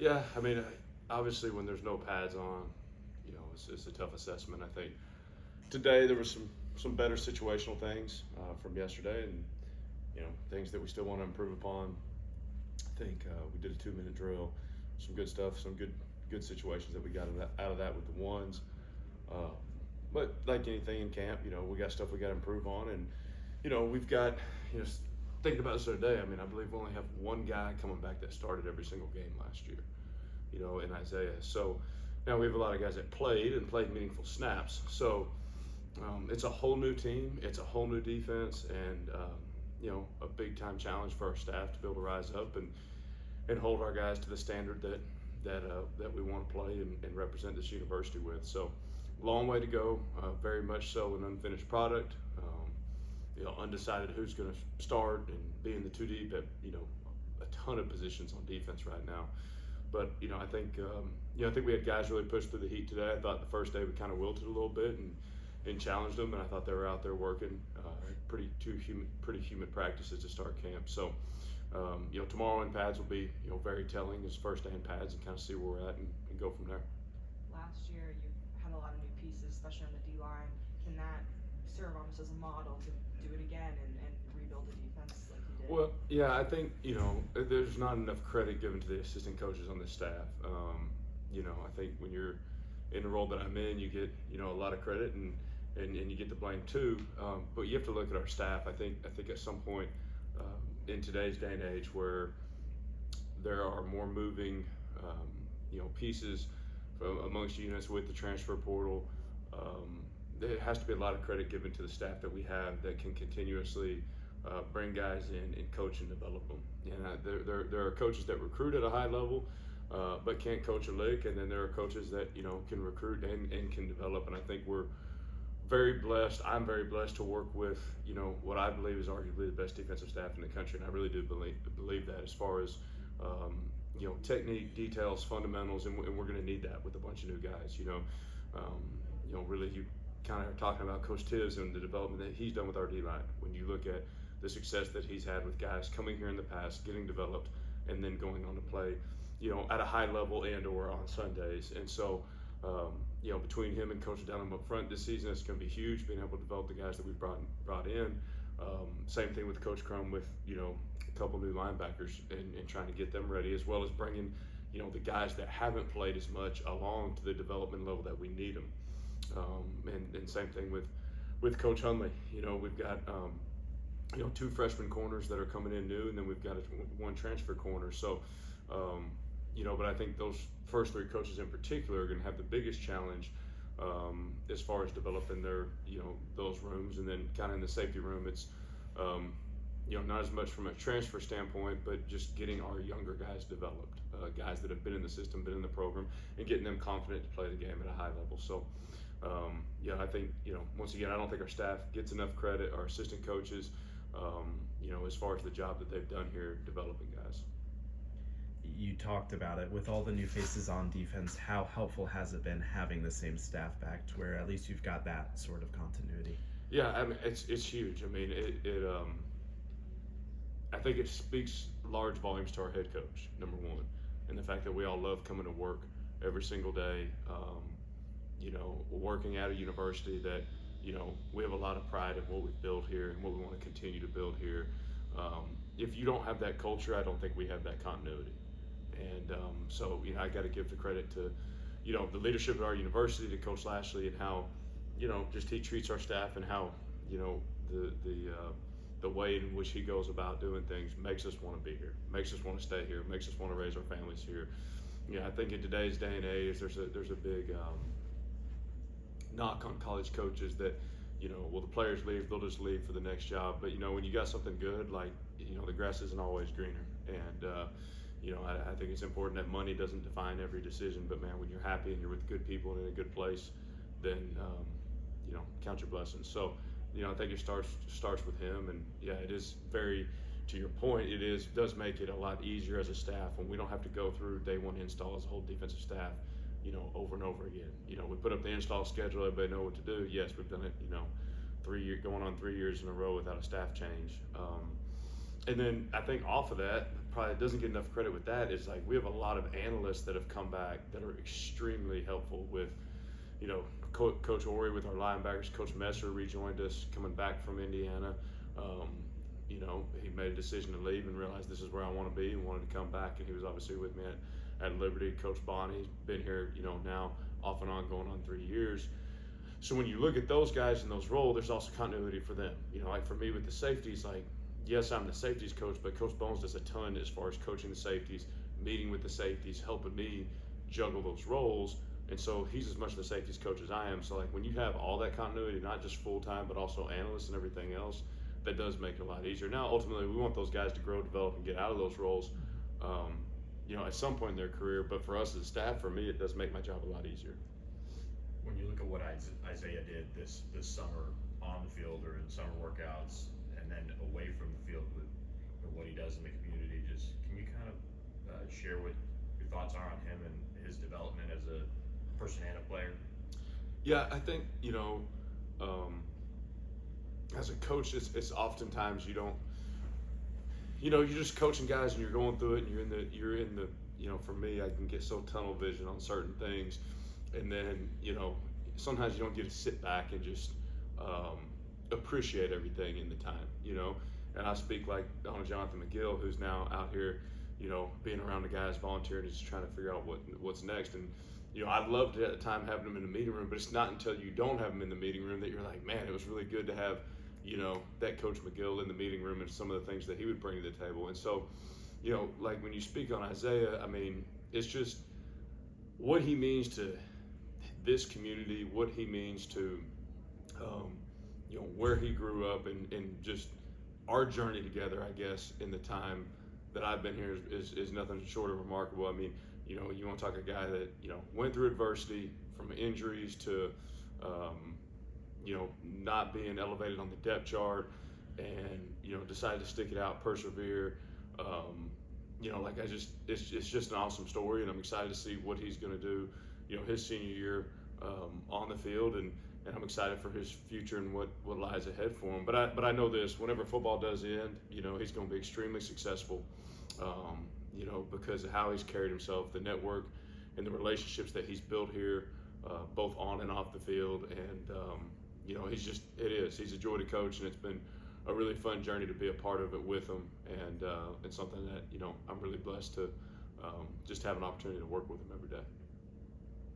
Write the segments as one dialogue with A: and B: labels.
A: Yeah, I mean, obviously when there's no pads on, it's a tough assessment. I think today there was some better situational things from yesterday, and things that we still want to improve upon. I think we did a 2-minute drill, some good stuff, some good situations that we got out of that with the ones. Uh, but like anything in camp, we got stuff we got to improve on, and we've got thinking about this the other day. I mean, I believe we only have one guy coming back that started every single game last year. In Isaiah. So now we have a lot of guys that played meaningful snaps. So it's a whole new team, it's a whole new defense, and a big time challenge for our staff to be able to rise up and hold our guys to the standard that we want to play and represent this university with. So long way to go, very much so an unfinished product. Undecided who's going to start and being the two deep at a ton of positions on defense right now. But I think I think we had guys really push through the heat today. I thought the first day we kind of wilted a little bit and challenged them, and I thought they were out there working pretty humid practices to start camp. So tomorrow in pads will be very telling as first day in pads and kind of see where we're at and go from there.
B: Last year you had a lot of new pieces, especially on the D line. Can that serve almost as a model to do it again and rebuild the defense like you did?
A: Well, yeah, I think there's not enough credit given to the assistant coaches on this staff. I think when you're in the role that I'm in, you get a lot of credit and you get the blame too. But you have to look at our staff. I think at some point in today's day and age where there are more moving pieces amongst units with the transfer portal. There has to be a lot of credit given to the staff that we have that can continuously bring guys in and coach and develop them. There are coaches that recruit at a high level, but can't coach a lick, and then there are coaches that can recruit and can develop. And I think we're very blessed. I'm very blessed to work with what I believe is arguably the best defensive staff in the country, and I really do believe that as far as technique, details, fundamentals, and we're going to need that with a bunch of new guys. Really you kind of are talking about Coach Tibbs and the development that he's done with our D-line. When you look at the success that he's had with guys coming here in the past, getting developed, and then going on to play, at a high level and or on Sundays. And so, between him and Coach Dunham up front this season, it's going to be huge, being able to develop the guys that we've brought in. Same thing with Coach Crum with, a couple new linebackers and trying to get them ready, as well as bringing, the guys that haven't played as much along to the development level that we need them. And same thing with Coach Hunley. We've got two freshman corners that are coming in new, and then we've got one transfer corner. So, but I think those first three coaches in particular are going to have the biggest challenge as far as developing their those rooms, and then kind of in the safety room, it's not as much from a transfer standpoint, but just getting our younger guys developed, guys that have been in the system, been in the program, and getting them confident to play the game at a high level. So. I think once again, I don't think our staff gets enough credit. Our assistant coaches, as far as the job that they've done here developing guys.
C: You talked about it with all the new faces on defense. How helpful has it been having the same staff back to where at least you've got that sort of continuity?
A: Yeah, I mean it's huge. I mean I think it speaks large volumes to our head coach, number one, and the fact that we all love coming to work every single day. Working at a university that, we have a lot of pride in what we've built here and what we want to continue to build here. If you don't have that culture, I don't think we have that continuity. And so, I got to give the credit to, the leadership at our university, to Coach Lashley, and how, just he treats our staff, and how, the way in which he goes about doing things makes us want to be here, makes us want to stay here, makes us want to raise our families here. I think in today's day and age, there's a big knock on college coaches that, the players leave, they'll just leave for the next job. But, when you got something good, like, the grass isn't always greener. And, I think it's important that money doesn't define every decision. But, man, when you're happy and you're with good people and in a good place, then, count your blessings. So, I think it starts with him. And, yeah, it is very, to your point, does make it a lot easier as a staff when we don't have to go through day one install as a whole defensive staff, over and over again. We put up the install schedule, everybody know what to do. Yes, we've done it, 3 years, going on 3 years in a row without a staff change. And then I think off of that, probably doesn't get enough credit with that is like we have a lot of analysts that have come back that are extremely helpful with, you know, Coach Ori with our linebackers. Coach Messer rejoined us coming back from Indiana. You know, he made a decision to leave and realized this is where I want to be and wanted to come back, and he was obviously with me at Liberty. Coach Bonnie's been here, you know, now off and on going on 3 years. So when you look at those guys in those roles, there's also continuity for them. You know, like for me with the safeties, like, yes, I'm the safeties coach, but Coach Bones does a ton as far as coaching the safeties, meeting with the safeties, helping me juggle those roles. And so he's as much the safeties coach as I am. So like when you have all that continuity, not just full-time, but also analysts and everything else, that does make it a lot easier. Now, ultimately, we want those guys to grow, develop, and get out of those roles, you know, at some point in their career. But for us as a staff, for me, it does make my job a lot easier.
D: When you look at what Isaiah did this summer on the field or in summer workouts, and then away from the field with what he does in the community, just can you kind of share what your thoughts are on him and his development as a person and a player?
A: Yeah, I think, you know, as a coach, it's oftentimes you don't, you know, you're just coaching guys and you're going through it and you're in the, you know, for me, I can get so tunnel vision on certain things, and then, you know, sometimes you don't get to sit back and just appreciate everything in the time, you know. And I speak like on Jonathan McGill, who's now out here, you know, being around the guys, volunteering, just trying to figure out what's next. And you know, I'd loved at the time having them in the meeting room, but it's not until you don't have them in the meeting room that you're like, man, it was really good to have, you know, that Coach McGill in the meeting room and some of the things that he would bring to the table. And so, you know, like when you speak on Isaiah, I mean, it's just what he means to this community, what he means to, you know, where he grew up, and just our journey together, I guess, in the time that I've been here is nothing short of remarkable. I mean, you know, you want to talk a guy that, you know, went through adversity from injuries to, you know, not being elevated on the depth chart, and, you know, decided to stick it out, persevere. You know, like it's just an awesome story, and I'm excited to see what he's going to do, you know, his senior year on the field, and I'm excited for his future and what lies ahead for him. But I know this: whenever football does end, you know, he's going to be extremely successful. You know, because of how he's carried himself, the network, and the relationships that he's built here, both on and off the field. And you know, he's a joy to coach, and it's been a really fun journey to be a part of it with him, and something that, you know, I'm really blessed to just have an opportunity to work with him every day.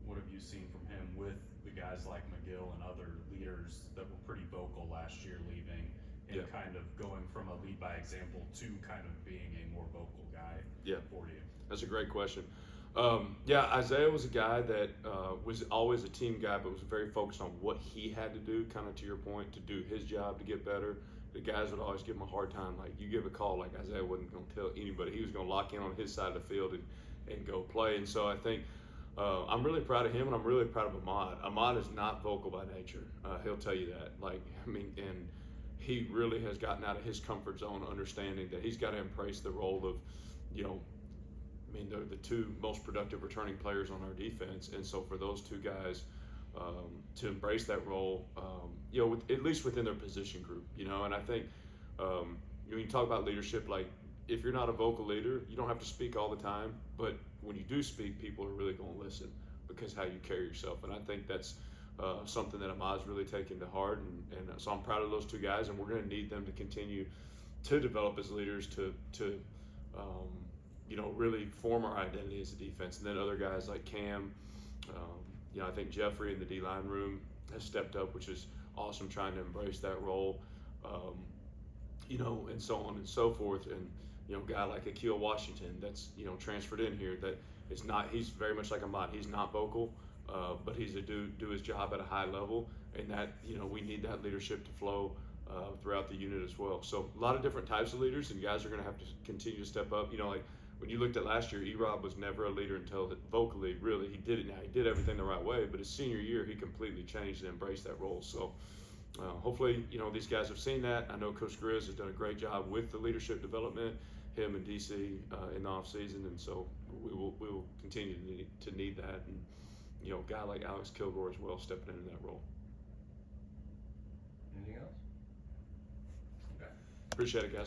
E: What have you seen from him with the guys like McGill and other leaders that were pretty vocal last year leaving, and kind of going from a lead by example to kind of being a more vocal guy for you?
A: That's a great question. Yeah, Isaiah was a guy that was always a team guy, but was very focused on what he had to do, kind of to your point, to do his job to get better. The guys would always give him a hard time. Like, you give a call, like Isaiah wasn't going to tell anybody. He was going to lock in on his side of the field and go play. And so I think I'm really proud of him, and I'm really proud of Ahmad. Ahmad is not vocal by nature. He'll tell you that. Like, I mean, and he really has gotten out of his comfort zone, understanding that he's got to embrace the role of, you know, I mean, they're the two most productive returning players on our defense, and so for those two guys to embrace that role, you know, at least within their position group, you know. And I think when you talk about leadership, like, if you're not a vocal leader, you don't have to speak all the time, but when you do speak, people are really going to listen because how you carry yourself. And I think that's something that Ahmad's really taken to heart, and so I'm proud of those two guys, and we're going to need them to continue to develop as leaders to you know, really form our identity as a defense. And then other guys like Cam, you know, I think Jeffrey in the D-line room has stepped up, which is awesome, trying to embrace that role, you know, and so on and so forth. And, you know, a guy like Akil Washington that's, you know, transferred in here, that is not, he's very much like Ahmad. He's not vocal, but he's a do his job at a high level, and that, you know, we need that leadership to flow throughout the unit as well. So a lot of different types of leaders, and guys are going to have to continue to step up. You know, like when you looked at last year, E-Rob was never a leader until vocally, really, he did it now. He did everything the right way, but his senior year, he completely changed and embraced that role. So hopefully, you know, these guys have seen that. I know Coach Grizz has done a great job with the leadership development, him and DC in the offseason, and so we will continue to need that. And, you know, a guy like Alex Kilgore as well stepping into that role.
D: Anything else? Okay.
A: Appreciate it, guys.